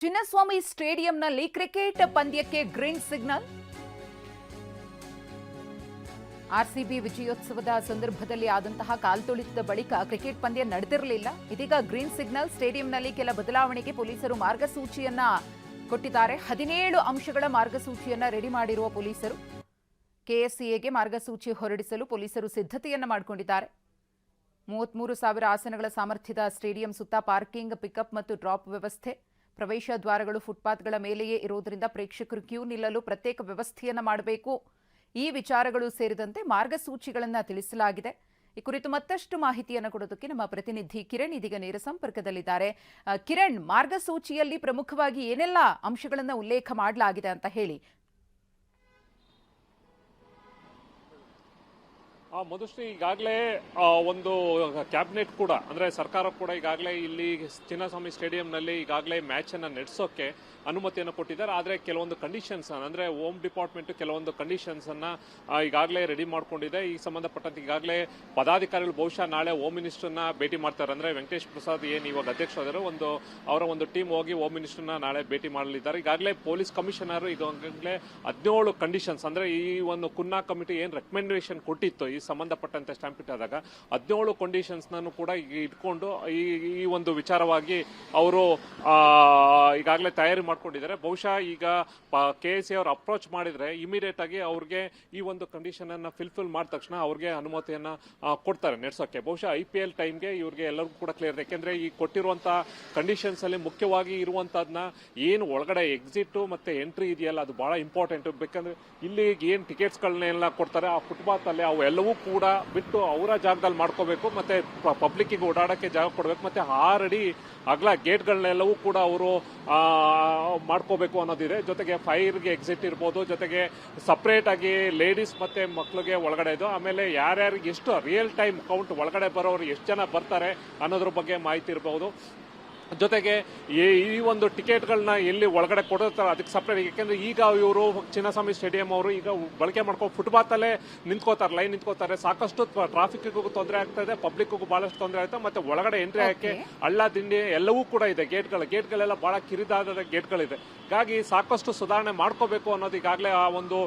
Chinnaswamy ಸ್ಟೇಡಿಯಂನಲ್ಲಿ cricket ಪಂದ್ಯಕ್ಕೆ green signal. RCB ವಿಜಯೋತ್ಸವದ ಸಂದರ್ಭದಲ್ಲಿ ಆದಂತಹ ಕಾಲ್ತುಳಿತದ ಬಳಿಕ ಕ್ರಿಕೆಟ್ ಪಂದ್ಯ ನಡೆದಿರಲಿಲ್ಲ. ಇದೀಗ ಗ್ರೀನ್ ಸಿಗ್ನಲ್. ಸ್ಟೇಡಿಯಂನಲ್ಲಿ ಕೆಲ ಬದಲಾವಣೆಗೆ ಪೊಲೀಸರು ಮಾರ್ಗಸೂಚಿಯನ್ನ ಕೊಟ್ಟಿದ್ದಾರೆ. 17 ಅಂಶಗಳ ಮಾರ್ಗಸೂಚಿಯನ್ನ ರೆಡಿ ಮಾಡಿರುವ ಪೊಲೀಸರು ಕೆಎಸ್ಸಿಎಗೆ ಮಾರ್ಗಸೂಚಿ ಹೊರಡಿಸಲು ಪೊಲೀಸರು ಸಿದ್ಧತೆಯನ್ನ ಮಾಡಿಕೊಂಡಿದ್ದಾರೆ. 33,000 ಆಸನಗಳ ಸಾಮರ್ಥ್ಯದ ಸ್ಟೇಡಿಯಂ ಸುತ್ತ ಪಾರ್ಕಿಂಗ್, ಪಿಕಪ್ ಮತ್ತು ಡ್ರಾಪ್ ವ್ಯವಸ್ಥೆ, ಪ್ರವೇಶ ದ್ವಾರಗಳು ಫುಟ್ಪಾತ್ಗಳ ಮೇಲೆಯೇ ಇರುವುದರಿಂದ ಪ್ರೇಕ್ಷಕರು ಕ್ಯೂ ನಿಲ್ಲಲು ಪ್ರತ್ಯೇಕ ವ್ಯವಸ್ಥೆಯನ್ನು ಮಾಡಬೇಕು. ಈ ವಿಚಾರಗಳು ಸೇರಿದಂತೆ ಮಾರ್ಗಸೂಚಿಗಳನ್ನು ತಿಳಿಸಲಾಗಿದೆ. ಈ ಕುರಿತು ಮತ್ತಷ್ಟು ಮಾಹಿತಿಯನ್ನು ಕೊಡೋದಕ್ಕೆ ನಮ್ಮ ಪ್ರತಿನಿಧಿ ಕಿರಣ್ ಇದೀಗ ನೇರ ಸಂಪರ್ಕದಲ್ಲಿದ್ದಾರೆ. ಕಿರಣ್, ಮಾರ್ಗಸೂಚಿಯಲ್ಲಿ ಪ್ರಮುಖವಾಗಿ ಏನೆಲ್ಲ ಅಂಶಗಳನ್ನು ಉಲ್ಲೇಖ ಮಾಡಲಾಗಿದೆ ಅಂತ ಹೇಳಿ. ಮಧುಶ್ರೀ, ಈಗಾಗಲೇ ಒಂದು ಕ್ಯಾಬಿನೆಟ್ ಕೂಡ ಅಂದ್ರೆ ಸರ್ಕಾರ ಕೂಡ ಈಗಾಗಲೇ ಇಲ್ಲಿ ಚಿನ್ನಸ್ವಾಮಿ ಸ್ಟೇಡಿಯಂನಲ್ಲಿ ಈಗಾಗಲೇ ಮ್ಯಾಚ್ ಅನ್ನ ನಡೆಸೋಕೆ ಅನುಮತಿಯನ್ನು ಕೊಟ್ಟಿದ್ದಾರೆ. ಆದರೆ ಕೆಲವೊಂದು ಕಂಡೀಷನ್ಸ್ ಅಂದ್ರೆ ಹೋಮ್ ಡಿಪಾರ್ಟ್ಮೆಂಟ್ ಕೆಲವೊಂದು ಕಂಡೀಷನ್ಸ್ ಅನ್ನ ಈಗಾಗಲೇ ರೆಡಿ ಮಾಡ್ಕೊಂಡಿದೆ. ಈ ಸಂಬಂಧಪಟ್ಟಂತೆ ಈಗಾಗಲೇ ಪದಾಧಿಕಾರಿಗಳು ಬಹುಶಃ ನಾಳೆ ಹೋಮ್ ಮಿನಿಸ್ಟರ್ನ ಭೇಟಿ ಮಾಡ್ತಾರೆ. ಅಂದ್ರೆ ವೆಂಕಟೇಶ್ ಪ್ರಸಾದ್ ಏನ್ ಇವಾಗ ಅಧ್ಯಕ್ಷರಾದರು, ಅವರ ಒಂದು ಟೀಮ್ ಹೋಗಿ ಹೋಮ್ ಮಿನಿಸ್ಟರ್ನ ನಾಳೆ ಭೇಟಿ ಮಾಡಲಿದ್ದಾರೆ. ಈಗಾಗಲೇ ಪೊಲೀಸ್ ಕಮಿಷನರ್ ಈಗಾಗಲೇ 17 ಕಂಡೀಷನ್ಸ್ ಅಂದ್ರೆ ಈ ಒಂದು ಕುನ್ನಾ ಕಮಿಟಿ ಏನ್ ರೆಕಮೆಂಡೇಶನ್ ಕೊಟ್ಟಿತ್ತು ಈ ಸಂಬಂಧಪಟ್ಟಂತೆ ಸ್ಟಾಂಪಿಟ್ ಆದಾಗ 17 ಕಂಡೀಷನ್ಸ್ ನಾನು ಕೂಡ ಇಟ್ಕೊಂಡು ಈ ಒಂದು ವಿಚಾರವಾಗಿ ಅವರು ಈಗಾಗಲೇ ತಯಾರಿ ಮಾಡ್ಕೊಂಡಿದ್ದಾರೆ. ಬಹುಶಃ ಈಗ ಕೆಎಸ್ಸಿ ಅವರು ಅಪ್ರೋಚ್ ಮಾಡಿದ್ರೆ ಇಮಿಡಿಯೇಟ್ ಆಗಿ ಅವ್ರಿಗೆ ಈ ಒಂದು ಕಂಡೀಷನ್ ಅನ್ನ ಫಿಲ್ಫಿಲ್ ಮಾಡಿದ ತಕ್ಷಣ ಅವ್ರಿಗೆ ಅನುಮತಿಯನ್ನ ಕೊಡ್ತಾರೆ ನಡೆಸೋಕೆ. ಬಹುಶಃ IPL ಟೈಮ್ಗೆ ಇವ್ರಿಗೆ ಎಲ್ಲರಿಗೂ ಕೂಡ ಕ್ಲಿಯರ್ ಇದೆ. ಯಾಕೆಂದ್ರೆ ಈ ಕೊಟ್ಟಿರುವಂತಹ ಕಂಡೀಷನ್ಸ್ ಅಲ್ಲಿ ಮುಖ್ಯವಾಗಿ ಇರುವಂತಹದ್ನ ಏನು ಒಳಗಡೆ ಎಕ್ಸಿಟ್ ಮತ್ತೆ ಎಂಟ್ರಿ ಇದೆಯಲ್ಲ, ಅದು ಬಹಳ ಇಂಪಾರ್ಟೆಂಟ್. ಬೇಕಂದ್ರೆ ಇಲ್ಲಿ ಏನ್ ಟಿಕೆಟ್ಸ್ ಗಳನ್ನೆಲ್ಲ ಕೊಡ್ತಾರೆ ಆ ಫುಟ್ಪಾತ್ ಅಲ್ಲಿ ಅವು ಎಲ್ಲವೂ ಕೂಡ ಬಿಟ್ಟು ಅವರ ಜಾಗದಲ್ಲಿ ಮಾಡ್ಕೋಬೇಕು. ಮತ್ತೆ ಪಬ್ಲಿಕ್ ಗೆ ಓಡಾಡಕ್ಕೆ ಜಾಗ ಕೊಡಬೇಕು. ಮತ್ತೆ 6 ಅಡಿ ಅಗಲ ಗೇಟ್ಗಳನ್ನೆಲ್ಲವೂ ಕೂಡ ಅವರು ಮಾಡ್ಕೋಬೇಕು ಅನ್ನೋದಿದೆ. ಜೊತೆಗೆ ಫೈರ್ಗೆ ಎಕ್ಸಿಟ್ ಇರ್ಬೋದು, ಜೊತೆಗೆ ಸಪರೇಟ್ ಆಗಿ ಲೇಡೀಸ್ ಮತ್ತೆ ಮಕ್ಕಳಿಗೆ ಒಳಗಡೆ ಇದು. ಆಮೇಲೆ ಯಾರ್ಯಾರಿಗೆ ಎಷ್ಟು ರಿಯಲ್ ಟೈಮ್ ಕೌಂಟ್ ಒಳಗಡೆ ಬರೋರು ಎಷ್ಟು ಜನ ಬರ್ತಾರೆ ಅನ್ನೋದ್ರ ಬಗ್ಗೆ ಮಾಹಿತಿ ಇರಬಹುದು. ಜೊತೆಗೆ ಈ ಒಂದು ಟಿಕೆಟ್ಗಳನ್ನ ಎಲ್ಲಿ ಒಳಗಡೆ ಕೊಡುತ್ತಾರೆ ಅದಕ್ಕೆ ಸಪ್ರೇಟ್. ಯಾಕೆಂದ್ರೆ ಈಗ ಇವರು ಚಿನ್ನಸ್ವಾಮಿ ಸ್ಟೇಡಿಯಂ ಅವರು ಈಗ ಬಳಕೆ ಮಾಡ್ಕೊಂಡು ಫುಟ್ಪಾತ್ ಅಲ್ಲೇ ನಿಂತ್ಕೋತಾರೆ, ಲೈನ್ ನಿಂತ್ಕೋತಾರೆ. ಸಾಕಷ್ಟು ಟ್ರಾಫಿಕ್ಗೂ ತೊಂದರೆ ಆಗ್ತಾ ಇದೆ, ಪಬ್ಲಿಕ್ಗೂ ಬಹಳಷ್ಟು ತೊಂದರೆ ಆಗುತ್ತೆ. ಮತ್ತೆ ಒಳಗಡೆ ಎಂಟ್ರಿ ಹಾಕಿ ಹಳ್ಳ ದಿಂಡಿ ಎಲ್ಲವೂ ಕೂಡ ಇದೆ. ಗೇಟ್ಗಳೆಲ್ಲ ಬಹಳ ಕಿರಿದಾದ ಗೇಟ್ಗಳಿದೆ. ಹೀಗಾಗಿ ಸಾಕಷ್ಟು ಸುಧಾರಣೆ ಮಾಡ್ಕೋಬೇಕು ಅನ್ನೋದು ಈಗಾಗಲೇ ಆ ಒಂದು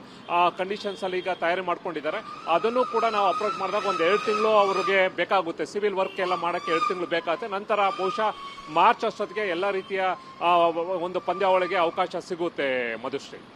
ಕಂಡೀಷನ್ಸ್ ಅಲ್ಲಿ ಈಗ ತಯಾರಿ ಮಾಡ್ಕೊಂಡಿದ್ದಾರೆ. ಅದನ್ನು ಕೂಡ ನಾವು ಅಪ್ರೋಚ್ ಮಾಡಿದಾಗ 1-2 ತಿಂಗಳು ಅವ್ರಿಗೆ ಬೇಕಾಗುತ್ತೆ. ಸಿವಿಲ್ ವರ್ಕ್ ಎಲ್ಲ ಮಾಡಕ್ಕೆ 2 ತಿಂಗಳು ಬೇಕಾಗುತ್ತೆ. ನಂತರ ಬಹುಶಃ ಮಾರ್ಚ್ ಅಷ್ಟೊತ್ತಿಗೆ ಎಲ್ಲ ರೀತಿಯ ಒಂದು ಪಂದ್ಯಾವಳಿಗೆ ಅವಕಾಶ ಸಿಗುತ್ತೆ. ಮಧುಶ್ರೀ.